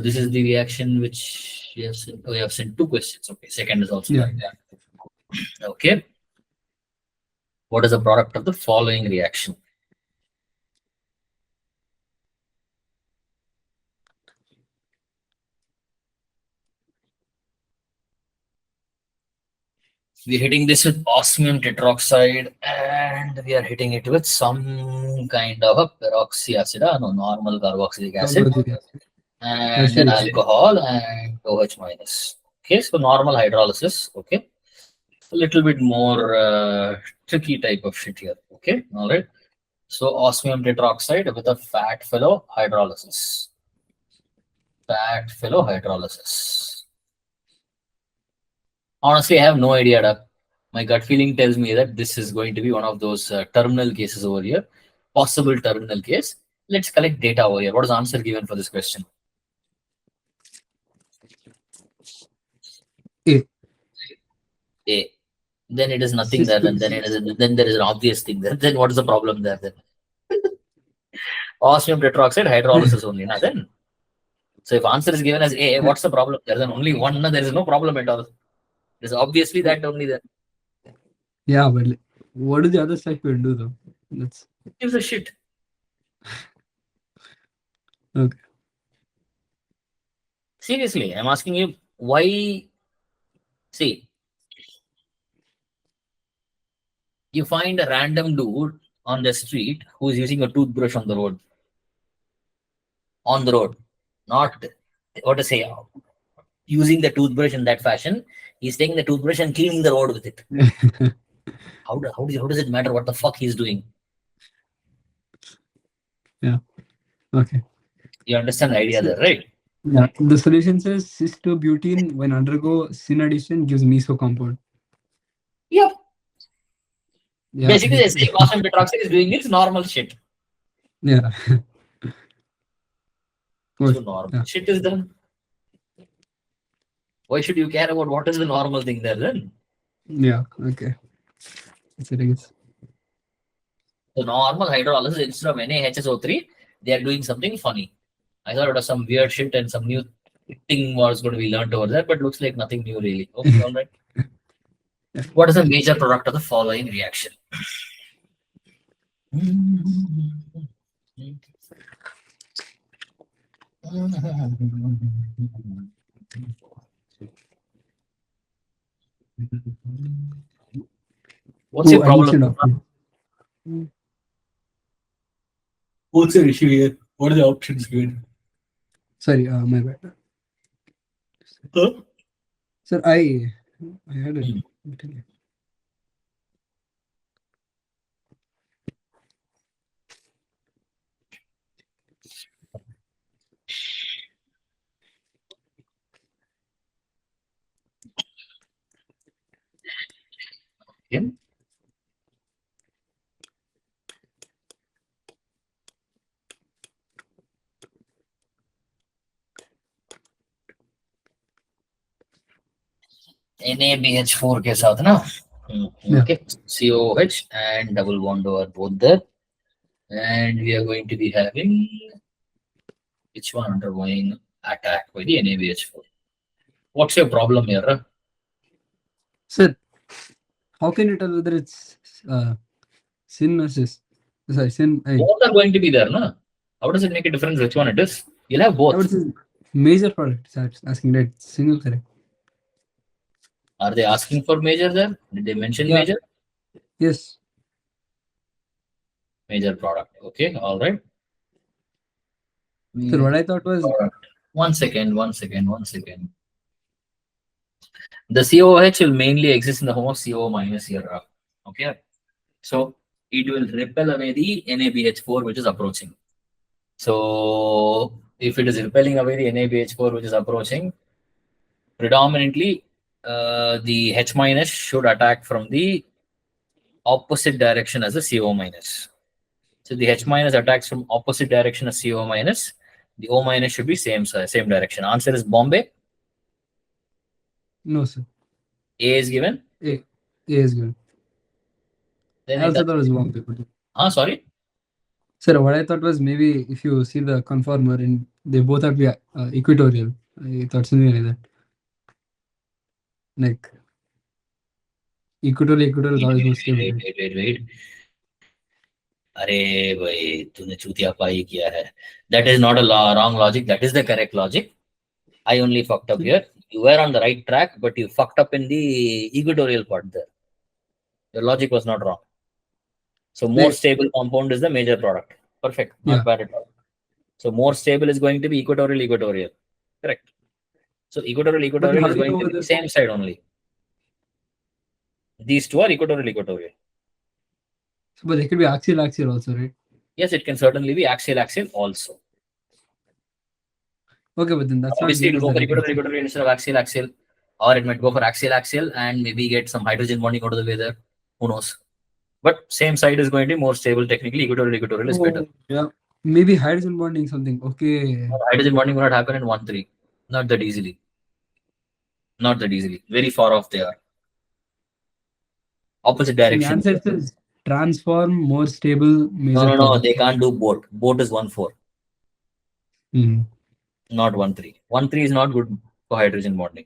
this is the reaction which we have sent 2 questions. Okay, second is also like that. Okay. What is the product of the following reaction? We're hitting this with osmium tetroxide and we are hitting it with some kind of a peroxyacid, no, normal carboxylic acid, and then alcohol and OH minus. Okay, so normal hydrolysis. Okay, a little bit more tricky type of shit here. Okay, all right. So osmium tetroxide with a fat fellow hydrolysis. Fat fellow hydrolysis. Honestly, I have no idea. My gut feeling tells me that this is going to be one of those terminal cases over here. Possible terminal case. Let's collect data over here. What is the answer given for this question? A. A. Then it is nothing there. Then there is an obvious thing there. Then what is the problem there? Then osmium tetroxide hydrolysis only. Now then. So if answer is given as A, what's the problem? There is only one. No, there is no problem at all. There's obviously that only there. Yeah, but what does the other side will do though? That's gives a shit. Okay. Seriously, I'm asking you why. See, you find a random dude on the street who's using a toothbrush on the road. On the road, not what to say, using the toothbrush in that fashion. He's taking the toothbrush and cleaning the road with it. How does it matter what the fuck he's doing? Yeah. Okay. You understand the idea there, right? Yeah. The solution says cis-2-butene when undergo syn addition gives meso compound. Yep. Yeah. Basically, the same osmium tetroxide is doing its normal shit. Yeah. So normal shit is done. Why should you care about what is the normal thing there then? Yeah. Okay. That's it, I guess. The normal hydrolysis instead of NaHSO3, they are doing something funny. I thought it was some weird shit and some new thing was going to be learned over there, but looks like nothing new really. Okay, all right. What is the major product of the following reaction? What's your problem? What's your issue here? What are the options given? Sorry, my bad. Huh? Sir, I had it. Yeah. NaBH4 के साथ ना, okay, COH and double bond over both there, and we are going to be having which one undergoing attack by the NaBH4. What's your problem here? Sir, how can you tell whether it's syn or cis? Sorry, syn. Both are going to be there, no? How does it make a difference which one it is? You'll have both. Major product. Sir, asking that single correct. Are they asking for major there? Did they mention major? Yes. Major product. Okay, all right. So what I thought was one second. The COH will mainly exist in the form of CO minus here. Okay. So it will repel away the NaBH4 which is approaching. So if it is repelling away the NaBH4 which is approaching, predominantly the H minus should attack from the opposite direction as the CO minus. So the H minus attacks from opposite direction as CO minus. The O minus should be same direction. Answer is Bombay. No, sir. A is given. A is given. Then I also thought it was Bombay. Sorry. Sir, what I thought was maybe if you see the conformer and they both have to be equatorial. I thought something like that. Like equatorial is always more stable, right? Wait. अरे भाई तूने चूतिया पाई किया है. That is not a wrong logic. That is the correct logic. I only fucked up here. You were on the right track, but you fucked up in the equatorial part there. Your logic was not wrong. So more Like, stable compound is the major product. Perfect. Not yeah. bad at all. So more stable is going to be equatorial. Correct. So But equatorial how is do you going know to be the whether? same side only. These two are equatorial. But they could be axial also, right? Yes, it can certainly be axial also. Okay, but then that's not Obviously, given it'll as go the for right answer. equatorial instead of axial, or it might go for axial and maybe get some hydrogen bonding out of the way there. Who knows? But same side is going to be more stable technically. Equatorial is better. Oh, yeah. Maybe hydrogen bonding something. Okay. Hydrogen bonding will not happen in 1-3. Not that easily. Not that easily. Very far off they are. Opposite So the direction. answer is transform more stable major No. product. They can't do both. Both is 1-4, Hmm. not 1-3. 1-3 is not good for hydrogen bonding.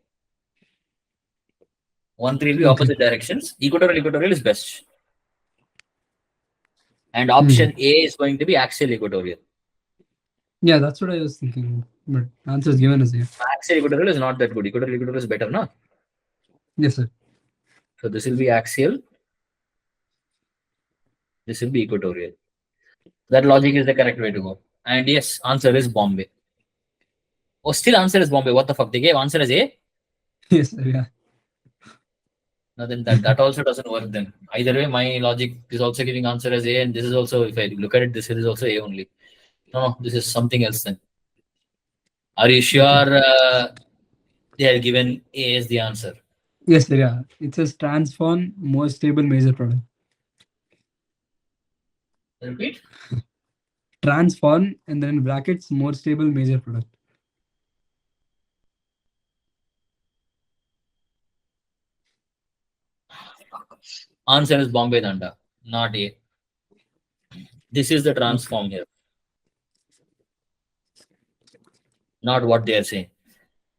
1-3 will be Okay. opposite directions. Equatorial is best. And Hmm. option A is going to be axial equatorial. Yeah, that's what I was thinking. But answer is given as yeah. Axial equatorial is not that good. Equatorial is better, no? Yes, sir. So this will be axial. This will be equatorial. That logic is the correct way to go. And yes, answer is Bombay. Oh, still answer is Bombay. What the fuck? They gave answer as A? Yes, sir. Yeah. No, then that also doesn't work then. Either way, my logic is also giving answer as A, and this is also, if I look at it, this is also A only. No, this is something else then. Are you sure Okay. they are given A as the answer? Yes, sir. Yeah. It says transform more stable major product. Repeat. Transform and then in brackets more stable major product. Answer is Bombay Danda, not A. This is the Okay. transform here, not what they are saying.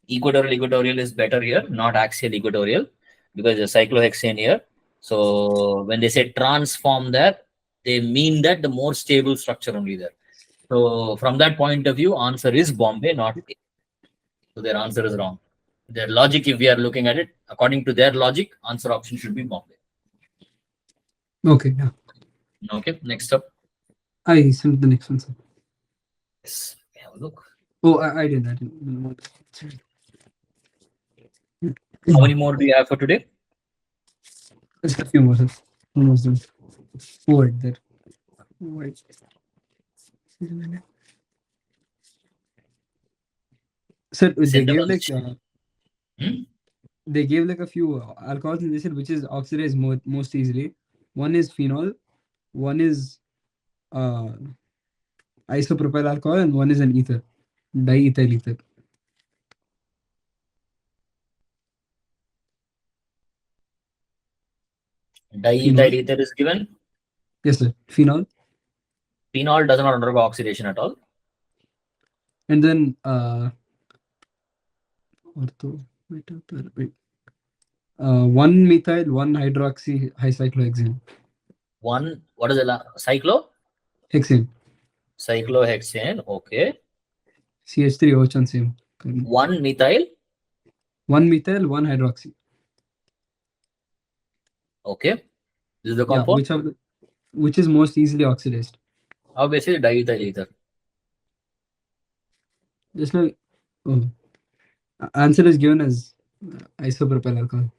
Equatorial is better here, not axial equatorial, because the cyclohexane here. So when they say transform there, they mean that the more stable structure only there. So from that point of view, answer is Bombay, not A. So their answer is wrong. Their logic, if we are looking at it, according to their logic, answer option should be Bombay. Okay. Yeah. Okay, next up. I sent the next one, sir. Yes, have a look. Oh, I did that. How How many more do you have for today? Just a few more, sir. Almost done. Oh, right there. Wait. Sir, they Send them gave on the like chat. they gave like a few alcohols and they said which is oxidized most easily. One is phenol, one is uh, isopropyl alcohol, and one is an ether, diethyl ether. Diethyl Phenol. ether is given. Yes, sir. Phenol. Phenol does not undergo oxidation at all. And then ortho, wait. One methyl, one hydroxy high cyclohexane. One, what is the Hexane. cyclohexane? Okay. CH3OH same. One methyl. One methyl, one hydroxy. Okay. This is the Yeah, compound. which is most easily oxidized. Obviously, diethyl ether. Just like answer is given as isopropyl alcohol.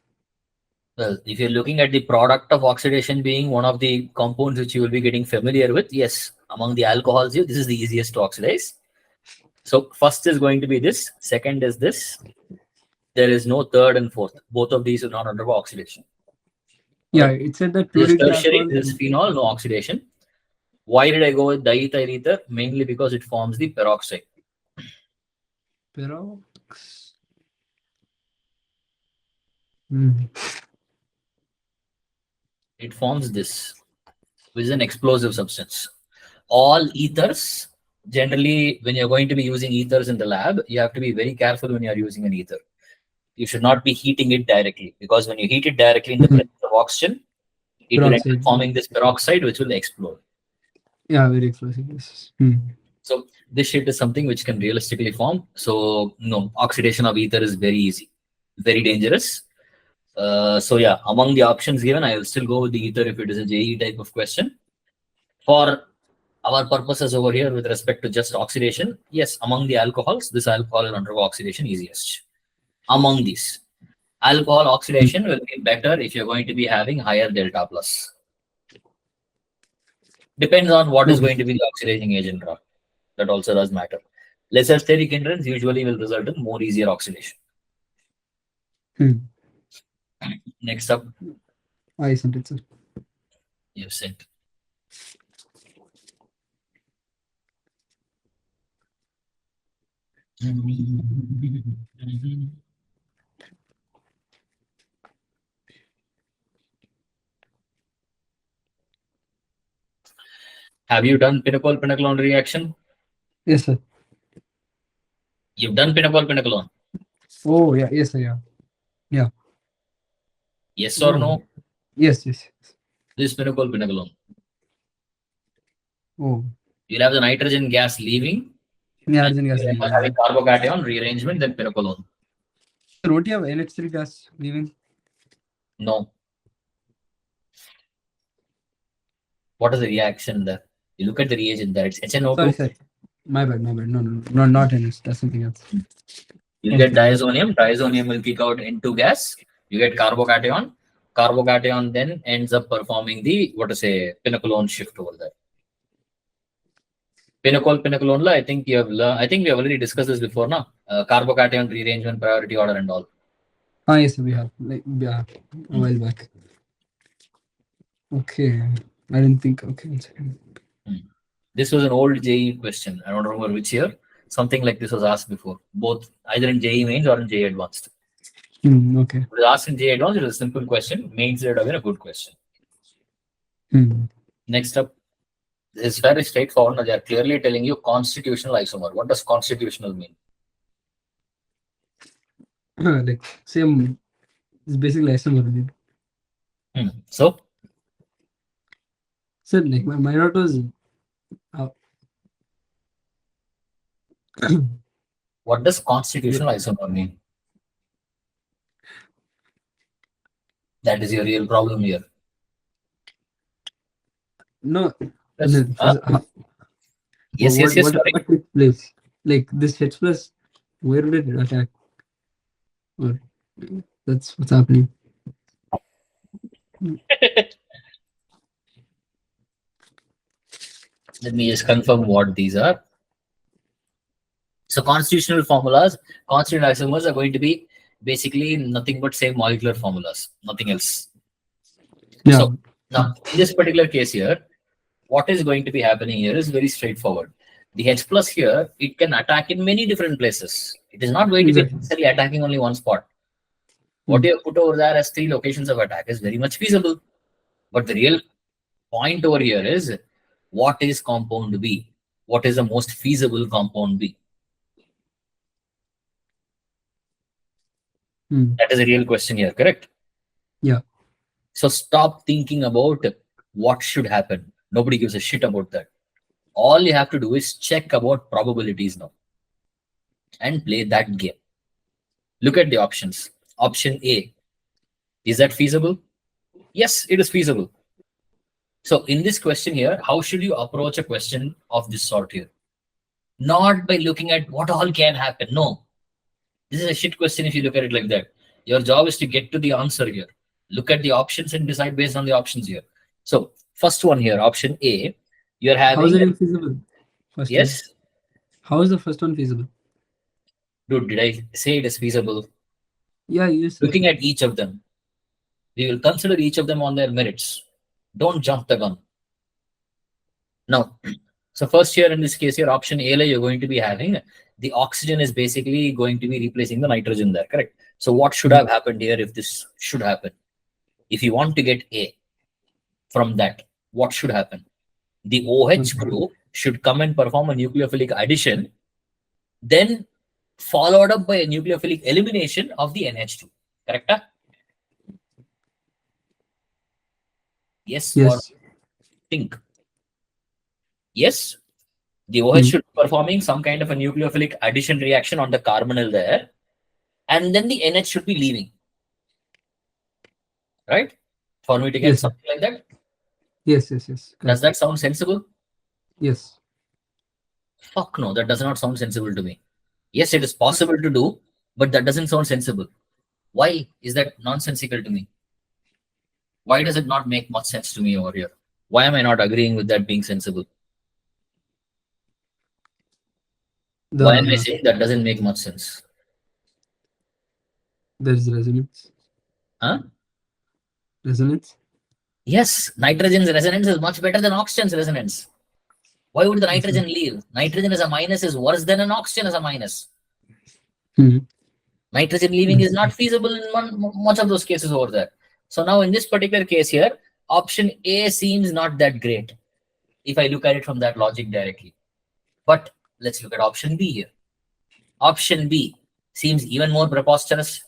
Well, if you're looking at the product of oxidation being one of the compounds which you will be getting familiar with, yes, among the alcohols here, this is the easiest to oxidize. So first is going to be this, second is this. There is no third and fourth. Both of these will not undergo oxidation. Yeah, Right? it said that This is fluoride tertiary, alcohol this is and phenol, no oxidation. Why did I go with diethyl ether? Mainly because it forms the peroxide. perox. It forms this, which is an explosive substance. all ethers, generally, when you're going to be using ethers in the lab, you have to be very careful when you're using an ether. You should not be heating it directly, because when you heat it directly in the presence of oxygen, it will end up Peroxide. forming this peroxide, which will explode. Yeah, very explosive. Yes. So this shit is something which can realistically form. So no, oxidation of ether is very easy, very dangerous. So yeah, among the options given, I will still go with the ether if it is a JEE type of question. For our purposes over here with respect to just oxidation, yes, among the alcohols, this alcohol will undergo oxidation easiest. Among these, alcohol oxidation will be better if you're going to be having higher delta plus. Depends on what is going to be the oxidizing agent. That also does matter. Lesser steric hindrance usually will result in more easier oxidation. Next up, I sent it, sir. you've sent. Have you done pinacol-pinacolone reaction? Yes, sir. You've done pinacol-pinacolone. Oh, yeah. Yes, sir. Yeah. Yeah. Yes or no? Yes, yes. This pinacol-pinacolone. Oh. You'll have the nitrogen gas leaving. Yeah, nitrogen gas leaving. Having carbocation rearrangement, then pinacolone. Sir, don't you have NH3 gas leaving? No. What is the reaction there? You look at the reagent there. It's HNO2. Sorry. My bad. No, not NH. That's something else. You get diazonium. Diazonium will kick out N2 gas. You get carbocation. Carbocation then ends up performing the pinacolone shift over there. Pinacol-pinacolone, I think you have learned. I think we have already discussed this before, now. Carbocation rearrangement, priority order, and all. Yes, we have. A while back. Okay. I didn't think. Okay, 1 second. This was an old JEE question. I don't remember which year. Something like this was asked before, both either in JEE mains or in JEE advanced. Okay. It was asked in JEE advanced. It was a simple question. Mains would have been a good question. Next up, this is very straightforward. They are clearly telling you constitutional isomer. What does constitutional mean? Like same. It's basically isomer. So, sir, like my note was. what does constitutional isomer mean? That is your real problem here. No. Yes. Yes. What takes place? Like this H plus, where did it attack? Or that's what's happening. Let me just confirm what these are. So constitutional formulas, constant isomers are going to be basically nothing but same molecular formulas, nothing else. Yeah. So now in this particular case here, what is going to be happening here is very straightforward. The H plus here, it can attack in many different places. It is not going to be necessarily attacking only one spot. What you have put over there as 3 locations of attack is very much feasible. But the real point over here is, what is compound B? What is the most feasible compound B? That is a real question here, correct? Yeah. So stop thinking about what should happen. Nobody gives a shit about that. All you have to do is check about probabilities now and play that game. Look at the options. Option A, is that feasible? Yes, it is feasible. So in this question here, how should you approach a question of this sort here? Not by looking at what all can happen. No, this is a shit question if you look at it like that. Your job is to get to the answer here. Look at the options and decide based on the options here. So first one here, option A, you're having... How is it infeasible? Yes? How is the first one feasible? Dude, did I say it is feasible? Yeah, you said. Looking at each of them, we will consider each of them on their merits. Don't jump the gun. Now, so first here in this case here, option A, you're going to be having the oxygen is basically going to be replacing the nitrogen there, correct? So what should have happened here if this should happen? If you want to get A from that, what should happen? The OH Okay. group should come and perform a nucleophilic addition, then followed up by a nucleophilic elimination of the NH2. Correct? Yes or Yes. think? Yes. The OH should be performing some kind of a nucleophilic addition reaction on the carbonyl there, and then the NH should be leaving. Right? For me to get Yes, sir. something like that? Yes. Does Correct. that sound sensible? Yes. Fuck no, that does not sound sensible to me. Yes, it is possible to do, but that doesn't sound sensible. Why is that nonsensical to me? Why does it not make much sense to me over here? Why am I not agreeing with that being sensible? Why am I saying that doesn't make much sense? There's resonance. Huh? Resonance? Yes, nitrogen's resonance is much better than oxygen's resonance. Why would the nitrogen leave? Nitrogen as a minus is worse than an oxygen as a minus. Nitrogen leaving is not feasible in much of those cases over there. So now in this particular case here, option A seems not that great if I look at it from that logic directly. But let's look at option B here. Option B seems even more preposterous.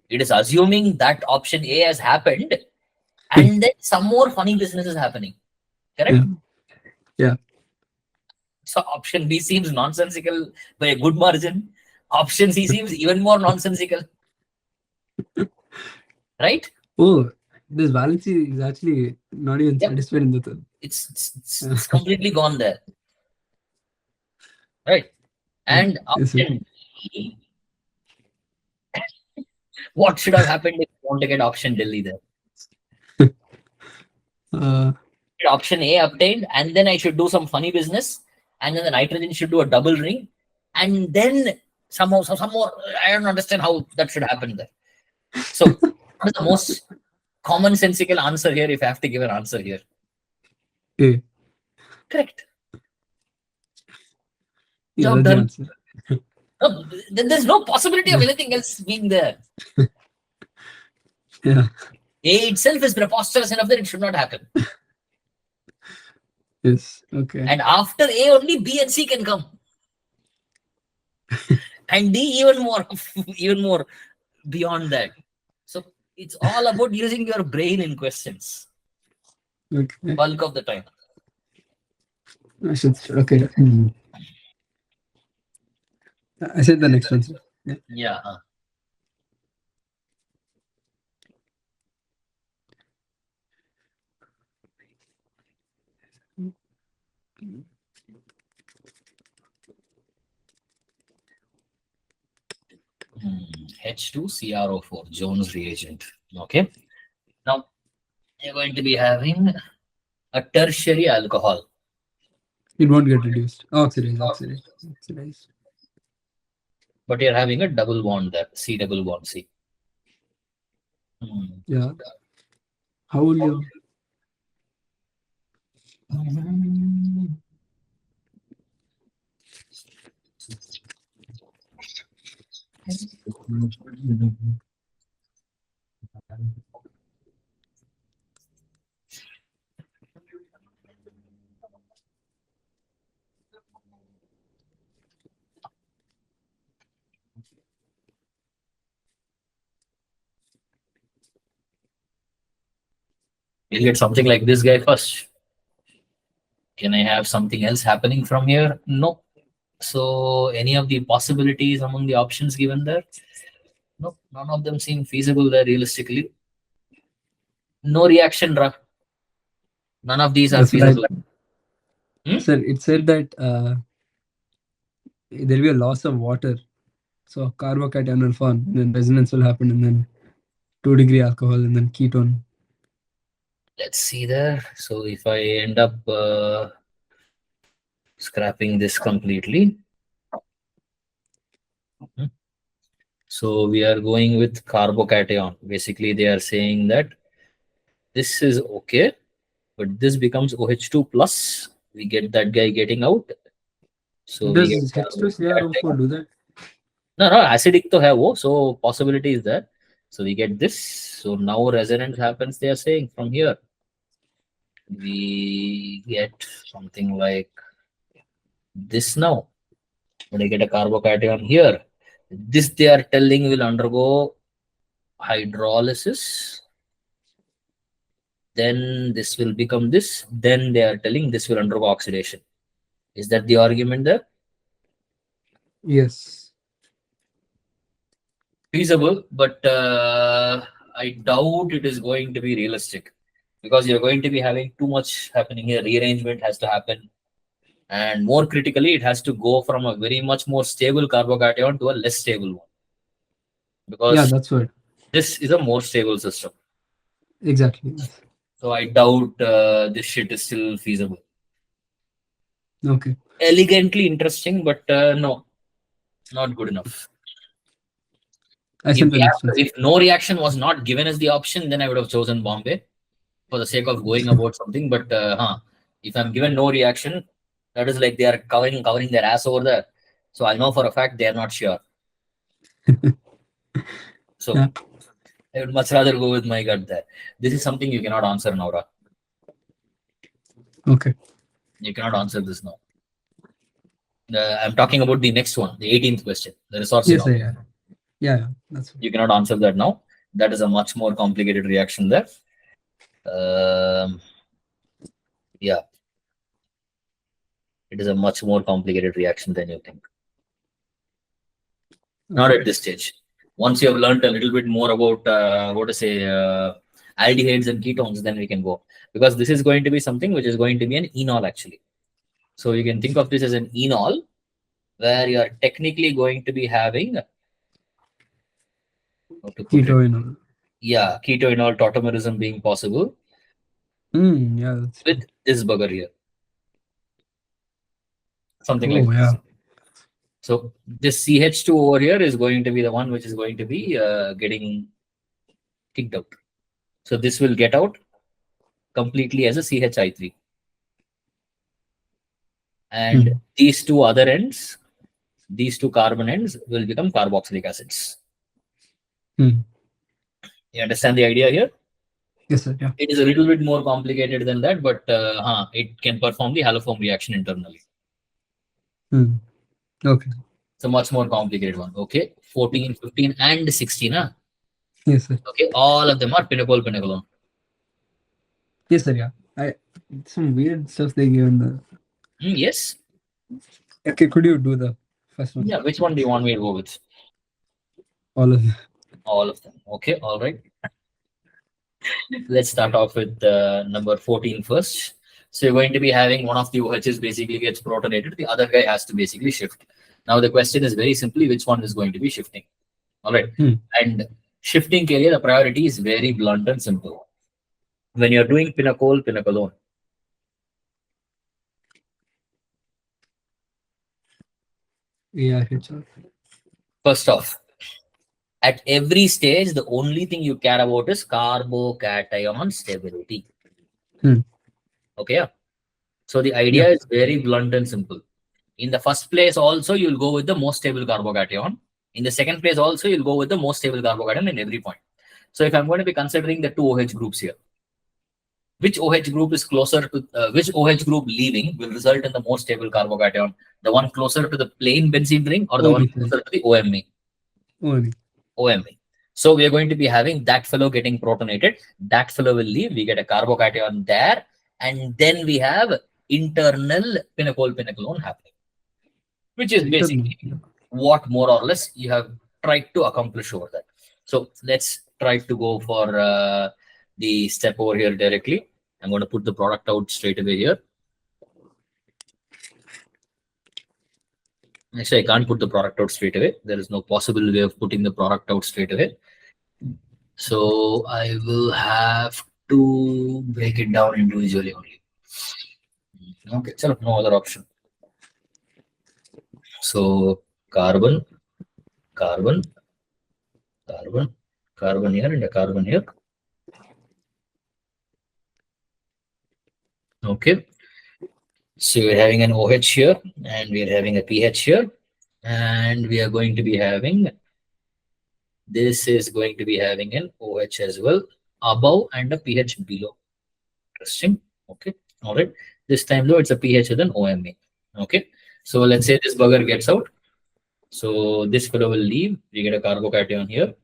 It is assuming that option A has happened and then some more funny business is happening. Correct? Yeah. So option B seems nonsensical by a good margin. Option C seems even more nonsensical. Right? Oh, this valency is actually not even satisfied in the third. It's completely gone there. Right? And option D, what should have happened if you want to get option Delhi there? Option A obtained, and then I should do some funny business, and then the nitrogen should do a double ring, and then somehow some more. I don't understand how that should happen there. So, what is the most commonsensical answer here? If I have to give an answer here, A. Correct. Yeah, Job done. answer. No, there's no possibility of anything else being there. Yeah. A itself is preposterous enough that it should not happen. Yes. Okay. And after A, only B and C can come. And D even more beyond that. So it's all about using your brain in questions. Okay. Bulk of the time. Okay. I said the next one, sir. Yeah. H2CrO4, Jones reagent. Okay. Now you're going to be having a tertiary alcohol. It won't get reduced. Oxidized. But you're having a double bond there, C double bond C. Yeah. How will you? You'll get something like this guy first. Can I have something else happening from here? No. So any of the possibilities among the options given there? No, none of them seem feasible there realistically. No reaction, Ra. None of these are feasible. Sir, it said that there will be a loss of water. So carbocation will form, and then resonance will happen, and then 2-degree alcohol, and then ketone. Let's see there. So if I end up scrapping this completely. So we are going with carbocation. Basically, they are saying that this is okay, but this becomes OH2 plus. We get that guy getting out. So does we get H2CrO4 do that? No, acidic to have so possibility is there. So we get this. So now resonance happens, they are saying from here. we get something like this now. When I get a carbocation here, this they are telling will undergo hydrolysis. Then this will become this. Then they are telling this will undergo oxidation. Is that the argument there? Yes. Feasible, but I doubt it is going to be realistic, because you're going to be having too much happening here. Rearrangement has to happen, and more critically, it has to go from a very much more stable carbocation to a less stable one, Yeah, because that's what. this is a more stable system. Exactly. Yes. So I doubt this shit is still feasible. Okay. Elegantly interesting, but no, not good enough. I sent the next one. If no reaction was not given as the option, then I would have chosen Bombay for the sake of going about something. But if I'm given no reaction, that is like they are covering their ass over there. So I know for a fact they are not sure. So Yeah. I would much rather go with my gut there. This is something you cannot answer, Naura. Okay. You cannot answer this now. I'm talking about the next one, the 18th question, the resource. Yes, yeah. Yeah, that's You cannot answer that now. That is a much more complicated reaction there. Yeah, it is a much more complicated reaction than you think. Not at this stage. Once you have learned a little bit more about what to say, aldehydes and ketones, then we can go, because this is going to be something which is going to be an enol actually. So you can think of this as an enol, where you are technically going to be having ketoenol. Yeah, ketoenol tautomerism being possible Yeah, that's with true. this bugger here. Something Oh, like this. yeah. So this CH2 over here is going to be the one which is going to be getting kicked out. So this will get out completely as a CHI3. And these two other ends, these two carbon ends will become carboxylic acids. You understand the idea here? Yes, sir. Yeah. It is a little bit more complicated than that, but it can perform the haloform reaction internally. Okay. It's a much more complicated one. Okay, 14, 15, and 16. Huh? Yes, sir. Okay, all of them are pinecolone. Yes, sir. Yeah. Some weird stuff they give in the. Yes. Okay, could you do the first one? Yeah, which one do you want me to go with? All of them. All of them. Okay, all right. Let's start off with number 14 first. So you're going to be having one of the OHs basically gets protonated. The other guy has to basically shift. Now the question is very simply, which one is going to be shifting? All right. And shifting area, the priority is very blunt and simple. When you're doing pinecolone, Yeah, first off, at every stage, the only thing you care about is carbocation stability. Okay. So the idea is very blunt and simple. In the first place, also, you'll go with the most stable carbocation. In the second place, also, you'll go with the most stable carbocation in every point. So if I'm going to be considering the two OH groups here, which OH group is closer to, which OH group leaving will result in the most stable carbocation? The one closer to the plain benzene ring or the one closer to the OMA? OMA. So we are going to be having that fellow getting protonated. That fellow will leave. We get a carbocation there. And then we have internal pinecolone happening, which is basically what more or less you have tried to accomplish over there. So let's try to go for the step over here directly. I'm going to put the product out straight away here. Actually, I can't put the product out straight away. There is no possible way of putting the product out straight away. So I will have to break it down individually only. Okay, so no other option. So carbon, carbon, carbon, carbon here and a carbon here. Okay. So we're having an OH here and we're having a pH here. And we are going to be having, this is going to be having an OH as well above and a pH below. Interesting. Okay. All right. This time though, it's a pH with an OMe. Okay. So let's say this bugger gets out. So this fellow will leave. You get a carbocation here.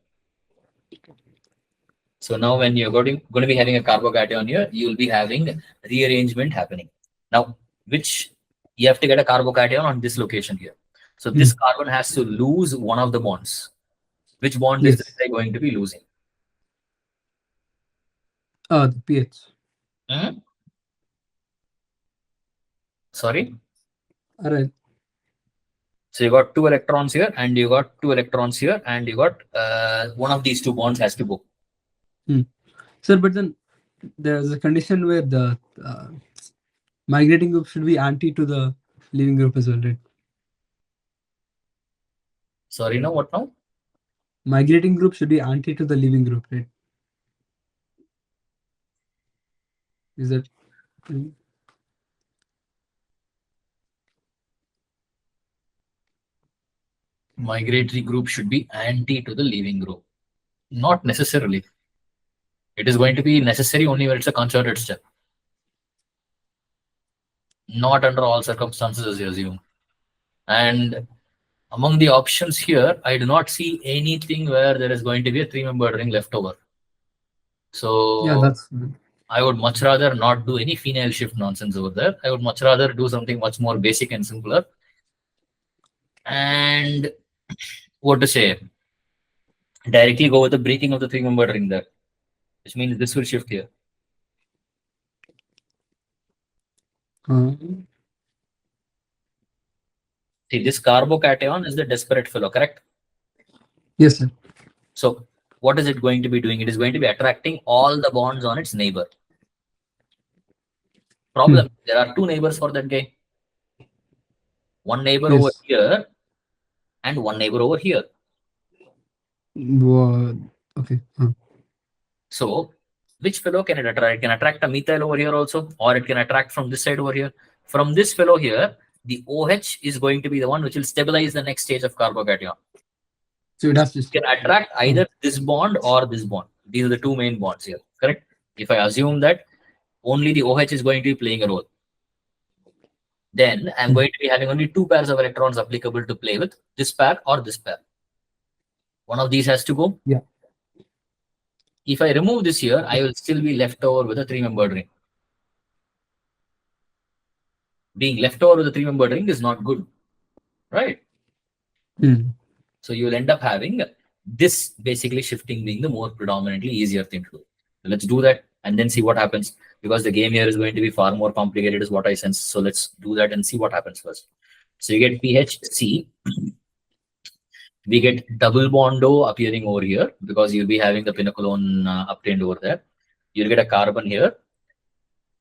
So now when you're going to be having a carbocation here, you'll be having rearrangement happening. Now, which you have to get a carbocation on this location here. So this carbon has to lose one of the bonds. Which bond is this Yes. guy going to be losing? The pH. Hmm? Sorry. All right. So you got two electrons here, and you got two electrons here, and you got one of these two bonds has to go. Sir, but then there's a condition where the migrating group should be anti to the leaving group as well, right? Sorry, no, what now? Migrating group should be anti to the leaving group, right? Is that Migratory group should be anti to the leaving group. Not necessarily. It is going to be necessary only when it's a concerted step. Not under all circumstances, as you assume. And among the options here, I do not see anything where there is going to be a three-membered ring left over. yeah, So that's I would much rather not do any phenyl shift nonsense over there. I would much rather do something much more basic and simpler. And what to say? Directly go with the breaking of the three-membered ring there, which means this will shift here. uh, See, this carbocation is the desperate fellow, correct? yes, sir. So what is it going to be doing? It is going to be attracting all the bonds on its neighbor. Problem, there are two neighbors for that guy. One neighbor over Yes. here and one neighbor over here. Okay. So which fellow can it attract? It can attract a methyl over here also, or it can attract from this side over here. From this fellow here, the OH is going to be the one which will stabilize the next stage of carbocation. So it has to Can attract either this bond or this bond. These are the two main bonds here, correct? If I assume that only the OH is going to be playing a role, then I'm going to be having only two pairs of electrons applicable to play with, this pair or this pair. One of these has to go. Yeah. If I remove this here, I will still be left over with a three-membered ring. Being left over with a three-membered ring is not good, right? So you will end up having this basically shifting being the more predominantly easier thing to do. So let's do that and then see what happens, because the game here is going to be far more complicated is what I sense. So let's do that and see what happens first. So you get PHC. We get double bond O appearing over here because you'll be having the pinacolone obtained over there. You'll get a carbon here.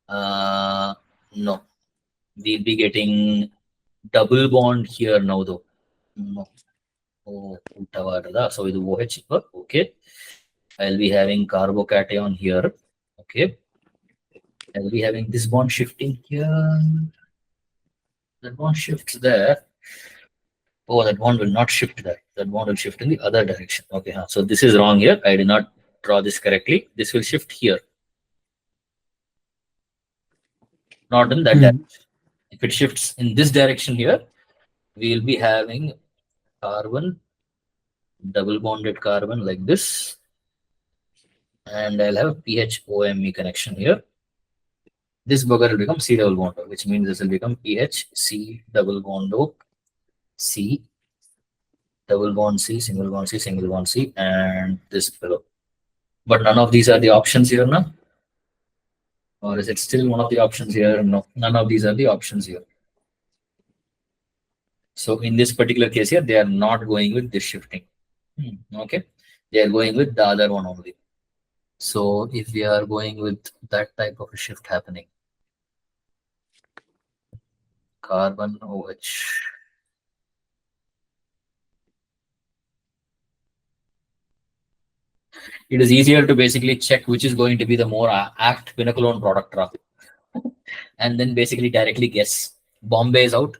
No, we'll be getting double bond here now though. No. Oh, so with OH, okay. I'll be having carbocation here. Okay. I'll be having this bond shifting here. That bond shifts there. Oh, that bond will not shift there. That bond will shift in the other direction. Okay. So this is wrong here. I did not draw this correctly. This will shift here. Not in that direction. If it shifts in this direction here, we'll be having carbon, double bonded carbon like this. And I'll have PHOMe connection here. This bugger will become C double bond O, which means this will become PH C double bond O, C double bond C, single bond C, single bond C, and this fellow. But none of these are the options here now. Or is it still one of the options here? No, none of these are the options here. So in this particular case here, they are not going with this shifting. Okay, they are going with the other one only. So if we are going with that type of a shift happening, carbon OH. It is easier to basically check which is going to be the more apt pinacolone product and then basically directly guess. Bombay is out.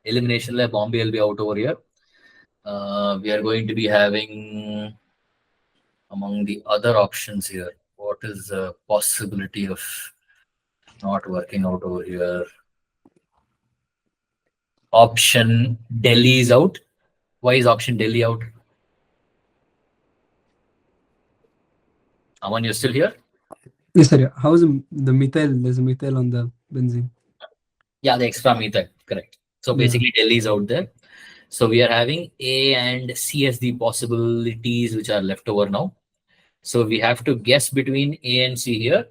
Elimination lab Bombay will be out over here. We are going to be having among the other options here. What is the possibility of Not working out over here. Option Delhi is out. Why is option Delhi out? Aman, you're still here? Yes, sir. Yeah. How is the methyl? There's a methyl on the benzene. Yeah, the extra methyl. Correct. So Yeah. basically, Delhi is out there. So we are having A and C as the possibilities which are left over now. So we have to guess between A and C here.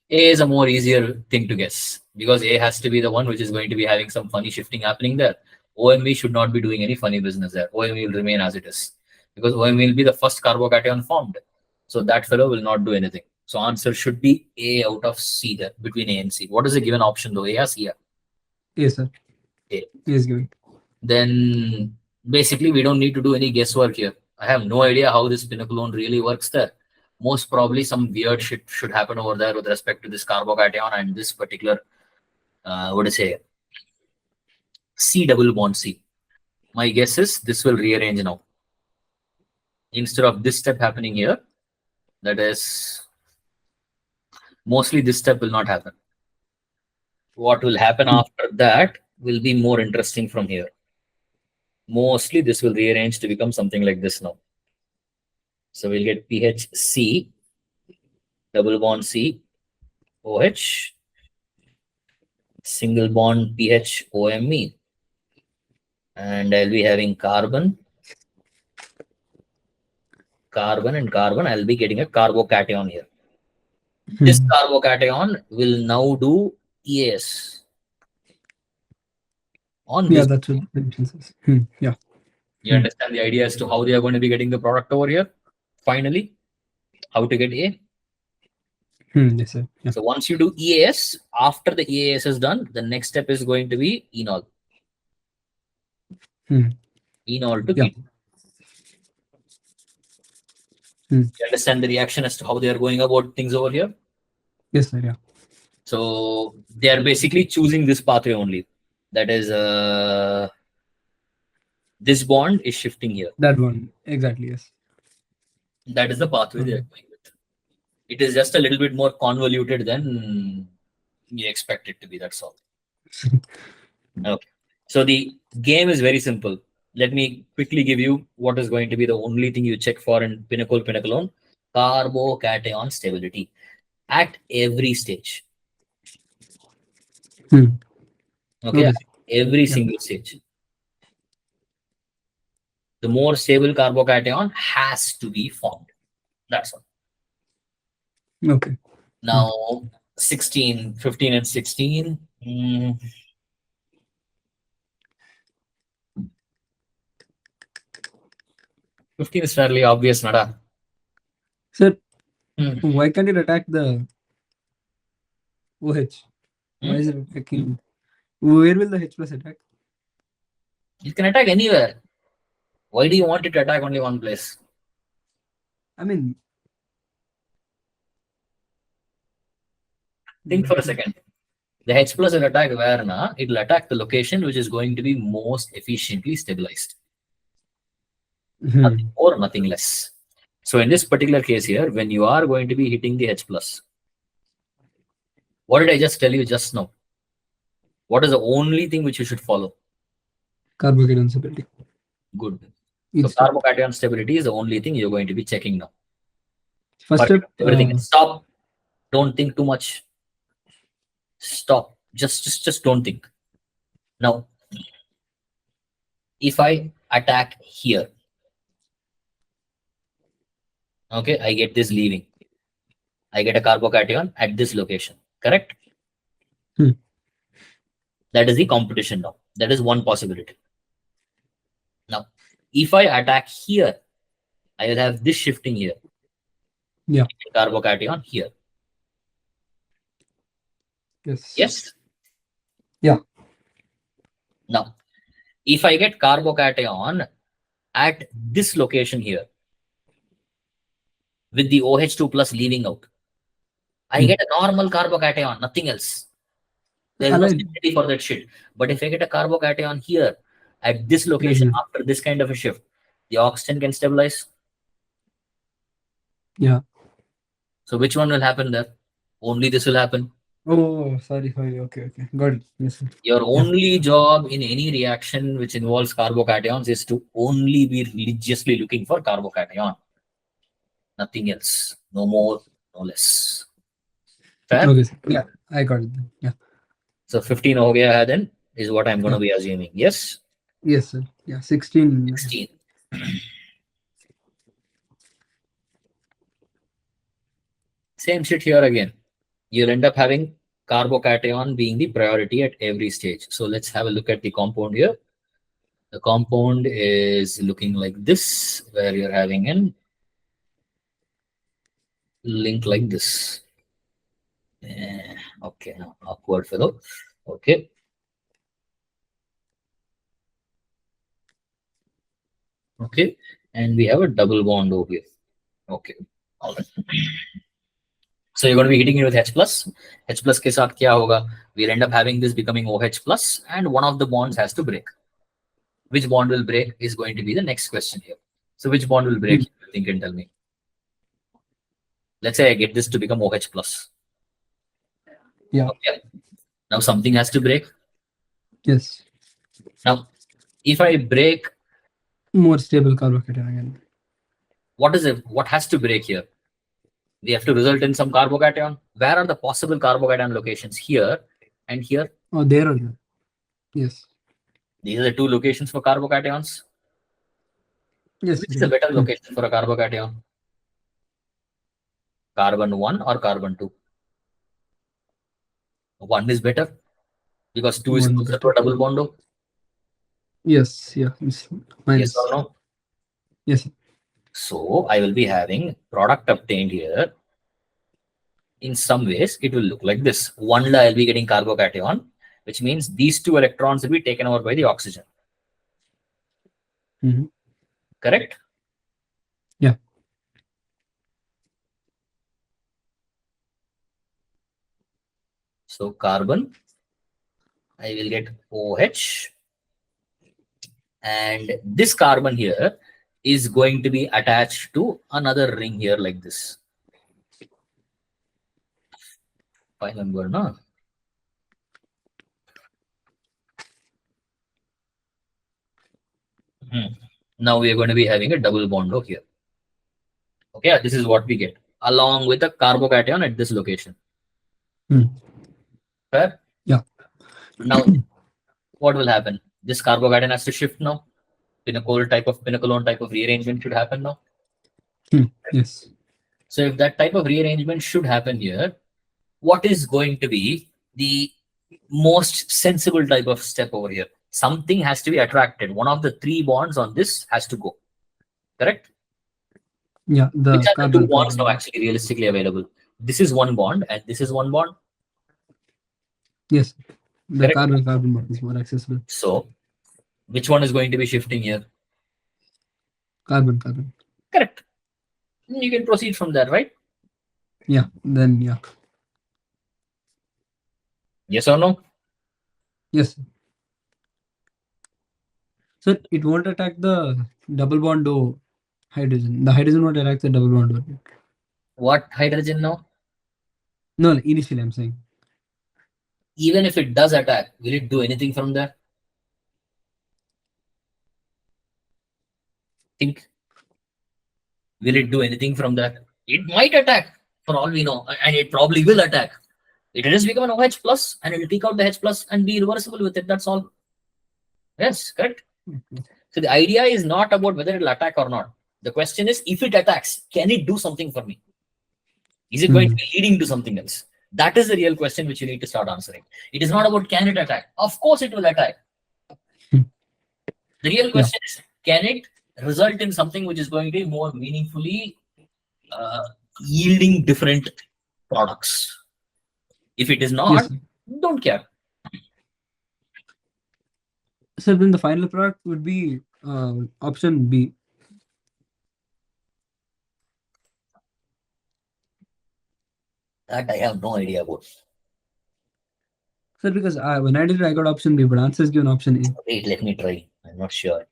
A is a more easier thing to guess because A has to be the one which is going to be having some funny shifting happening there. OME should not be doing any funny business there. OME will remain as it is because OME will be the first carbocation formed. So that fellow will not do anything. So answer should be A out of C there between A and C. What is the given option though? A or C? Yes, sir. A. Yes, giving. Then basically we don't need to do any guesswork here. I have no idea how this pinacolone really works there. Most probably some weird shit should happen over there with respect to this carbocation and this particular, what to say, C double bond C. My guess is this will rearrange now. Instead of this step happening here, that is, mostly this step will not happen. What will happen after that will be more interesting from here. Mostly this will rearrange to become something like this now. So we'll get PHC, double bond C, OH, single bond PH OMe. And I'll be having carbon, carbon and carbon. I'll be getting a carbocation here. This carbocation will now do EAS. On Yeah, this. that's what the difference is. Yeah. You understand the idea as to how they are going to be getting the product over here? Finally, how to get A? Yes, sir. Yeah. So once you do EAS, after the EAS is done, the next step is going to be enol. Enol to ketone. You understand the reaction as to how they are going about things over here? Yes, sir. Yeah. So they are basically choosing this pathway only. That is, this bond is shifting here. That one. Exactly, yes. That is the pathway they are going with. It is just a little bit more convoluted than you expect it to be. That's all. Okay. So the game is very simple. Let me quickly give you what is going to be the only thing you check for in pinacolone. Carbocation stability at every stage. Okay. Every single stage. The more stable carbocation has to be formed. That's all. Okay. Now, 16, 15 and 16. 15 is fairly obvious, Nada. Sir, why can't it attack the OH? Why is it attacking? Where will the H plus attack? It can attack anywhere. Why do you want it to attack only one place? I mean, think for a second. The H plus will attack where na? It will attack the location which is going to be most efficiently stabilized. Nothing more, nothing less. So in this particular case here, when you are going to be hitting the H plus, what did I just tell you just now? What is the only thing which you should follow? Carbocation stability. Good. So carbocation stability is the only thing you're going to be checking now. First step, everything. Stop. Don't think too much. Stop. Just don't think. Now, if I attack here, okay, I get this leaving. I get a carbocation at this location. Correct? That is the competition now. That is one possibility. Now, if I attack here, I will have this shifting here. Yeah. Carbocation here. Yes. Yes? Yeah. Now, if I get carbocation at this location here, with the OH2 plus leaving out, I get a normal carbocation, nothing else. There is no stability for that shit. But if I get a carbocation here, at this location, after this kind of a shift, the oxygen can stabilize. Yeah. So which one will happen there? Only this will happen. Oh, sorry. Okay. Got it. Yes, sir. Your Yeah. only job in any reaction which involves carbocations is to only be religiously looking for carbocation. Nothing else. No more, no less. Fair? Okay, sir. Yeah, I got it then. Yeah. So 15 ho gaya hai then is what I'm going to Yeah. be assuming. Yes? Yes, sir. Yeah. 16. 16. Same shit here again. You'll end up having carbocation being the priority at every stage. So let's have a look at the compound here. The compound is looking like this, where you're having an link like this. Okay, now awkward fellow. Okay. Okay. And we have a double bond over here. Okay. All right. So you're going to be hitting it with H plus. H plus ke saath kya hoga? We'll end up having this becoming OH plus, and one of the bonds has to break. Which bond will break is going to be the next question here. So which bond will break? You think and tell me. Let's say I get this to become OH plus. Yeah. Okay. Now something has to break. Yes. Now, if I break, More stable carbocation again. what is it? What has to break here? We have to result in some carbocation. Where are the possible carbocation locations? Here and here. Oh, there are. Yes. These are the two locations for carbocations. Yes. Which is a better location for a carbocation? Carbon 1 or carbon 2? 1 is better because 2 is closer to a double bond. Yes. Yeah. It's Yes minus. or no? Yes. So I will be having product obtained here. In some ways, it will look like this. 1 I'll be getting carbocation, which means these 2 electrons will be taken over by the oxygen. Correct? Yeah. So carbon, I will get OH. And this carbon here is going to be attached to another ring here like this. Fine number, no? Now we are going to be having a double bond over here. Okay, this is what we get along with a carbocation at this location. Fair? Yeah. Now, what will happen? This carbocation has to shift now. Pinnacle pinnacle type of rearrangement should happen now. Yes. So if that type of rearrangement should happen here, what is going to be the most sensible type of step over here? Something has to be attracted. One of the 3 bonds on this has to go. Correct? Yeah. The Which are carbon, the 2 bonds now actually realistically available? This is 1 bond and this is 1 bond. Yes. The Correct? carbon bond is more accessible. So which one is going to be shifting here? Carbon. Correct. You can proceed from there, right? Yeah. Then yeah. Yes or no? Yes. So it won't attack the double bond O hydrogen. The hydrogen won't attack the double bond O. What hydrogen now? No, initially I'm saying. Even if it does attack, will it do anything from there? Think. Will it do anything from that? It might attack for all we know, and it probably will attack. It will just become an OH plus and it will take out the H plus and be reversible with it. That's all. Yes, correct. So the idea is not about whether it will attack or not. The question is, if it attacks, can it do something for me? Is it going to be leading to something else? That is the real question which you need to start answering. It is not about can it attack. Of course it will attack. The real question is, can it result in something which is going to be more meaningfully yielding different products? If it is not, don't care. So then the final product would be option B. That I have no idea about. Sir, because when I did it, I got option B, but answer is given option A. Wait, let me try. I'm not sure.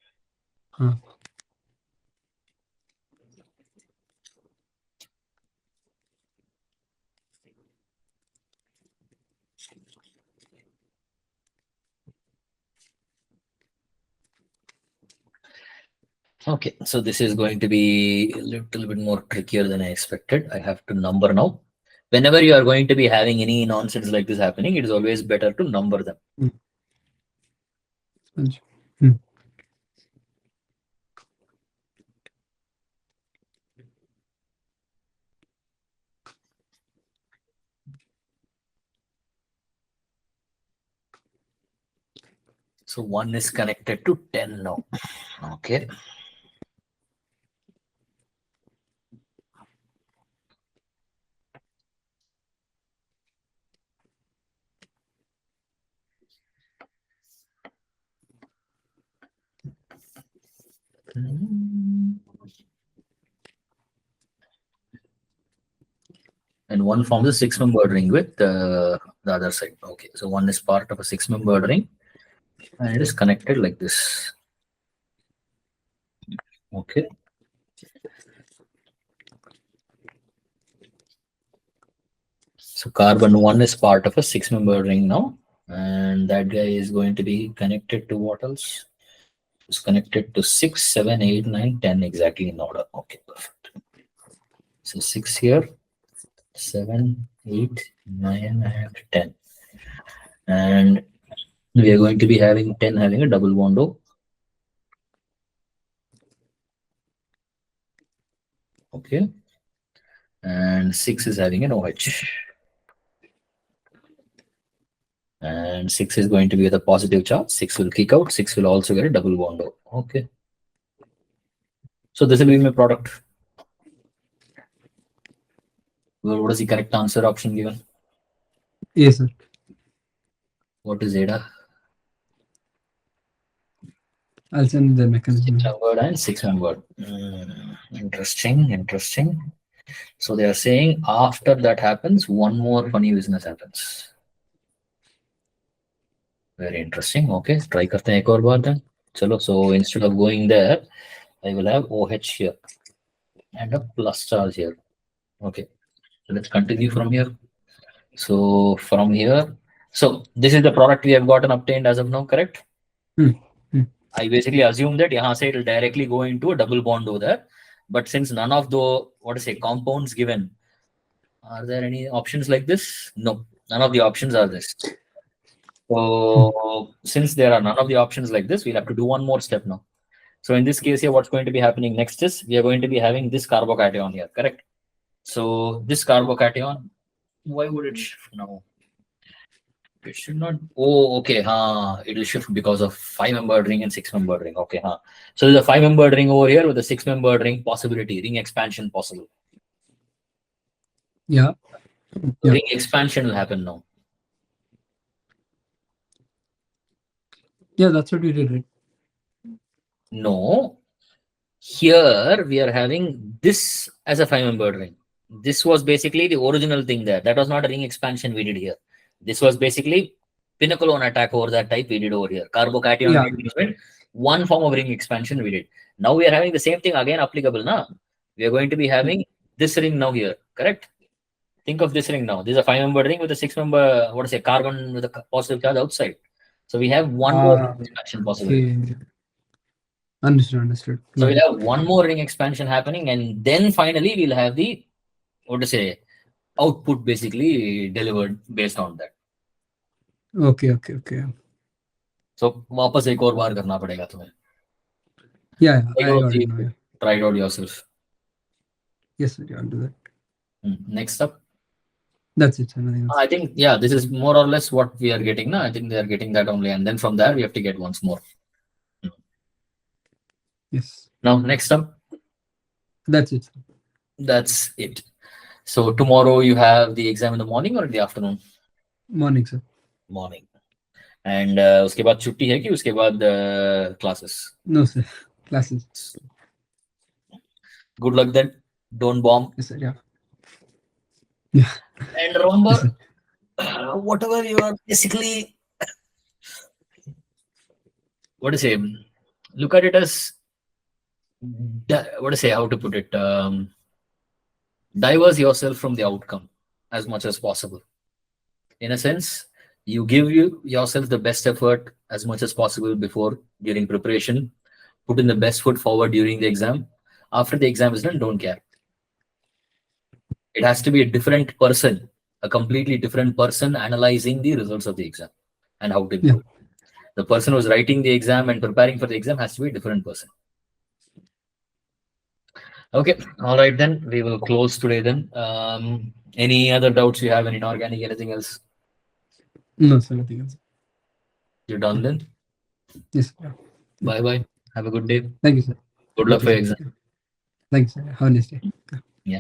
Okay, so this is going to be a little bit more trickier than I expected. I have to number now. Whenever you are going to be having any nonsense like this happening, it is always better to number them. Sponge. Hmm. So 1 is connected to 10 now. Okay. And 1 forms a 6-membered ring with the other side. Okay, so 1 is part of a 6-membered ring and it is connected like this. Okay. So carbon 1 is part of a 6-membered ring now, and that guy is going to be connected to what else? It's connected to 6, 7, 8, 9, 10 exactly in order. Okay, perfect. So 6 here, 7, 8, 9, and 10. And we are going to be having 10 having a double bond O. Okay. And 6 is having an OH. And 6 is going to be with a positive charge. 6 will kick out. 6 will also get a double bond O. Okay. So this will be my product. Well, what is the correct answer option given? Yes, sir. What is Zeta? I'll send the mechanism. 6-membered and 6-membered. Interesting. So they are saying after that happens, one more funny business happens. Very interesting. Okay, try करते हैं एक और बार then. चलो, so instead of going there, I will have OH here and a plus charge here. Okay, so let's continue from here. So from here, so this is the product we have gotten obtained as of now, correct? I basically assume that यहाँ से it will directly go into a double bond over there. But since none of the compounds given, are there any options like this? No, none of the options are this. So since there are none of the options like this, we'll have to do one more step now. So in this case here, what's going to be happening next is we are going to be having this carbocation here, correct? So this carbocation, why would it shift now? It should not. Oh, okay. It will shift because of 5-membered ring and 6-membered ring. Okay. So there's a 5-membered ring over here with a 6-membered ring possibility, ring expansion possible. Yeah. Ring expansion will happen now. Yeah, that's what we did, right? No. Here we are having this as a 5-membered ring. This was basically the original thing there. That was not a ring expansion we did here. This was basically pinnacle on attack over that type we did over here. Carbocation management, one form of ring expansion we did. Now we are having the same thing again applicable now. We are going to be having this ring now here, correct? Think of this ring now. This is a 5-membered ring with a 6-member, carbon with a positive charge outside. So we have one more expansion possibility. Okay. Understood. So we'll have one more ring expansion happening, and then finally we'll have the output basically delivered based on that. Okay. So वापस एक और बार करना पड़ेगा तुम्हें. Yeah, I got it now. Yeah. Try it out yourself. Yes, sir. I'll do that. Next up. That's it, sir. Nothing else. I think, yeah, this is more or less what we are getting now. I think they are getting that only, and then from there we have to get once more. Yes. Now, next up. That's it, sir. That's it. So tomorrow you have the exam in the morning or in the afternoon? Morning, sir. Morning. And उसके बाद छुट्टी है कि उसके बाद classes? No, sir. Classes. Good luck then. Don't bomb. Yes, sir. Yeah. And remember, yes, whatever you are basically, what to say, look at it as, how to put it, diverse yourself from the outcome as much as possible. In a sense, you give yourself the best effort as much as possible during preparation. put in the best foot forward during the exam. After the exam is done, don't care. It has to be a different person, a completely different person analyzing the results of the exam and how to improve. The person who's writing the exam and preparing for the exam has to be a different person. Okay, all right then. We will close today then. Any other doubts you have in inorganic, anything else? No, sir, nothing else. You're done then? Yes, sir. Bye bye. Have a good day. Thank you, sir. Good You luck too, for your sir. exam. Thank you, sir. Have a nice day. Yeah.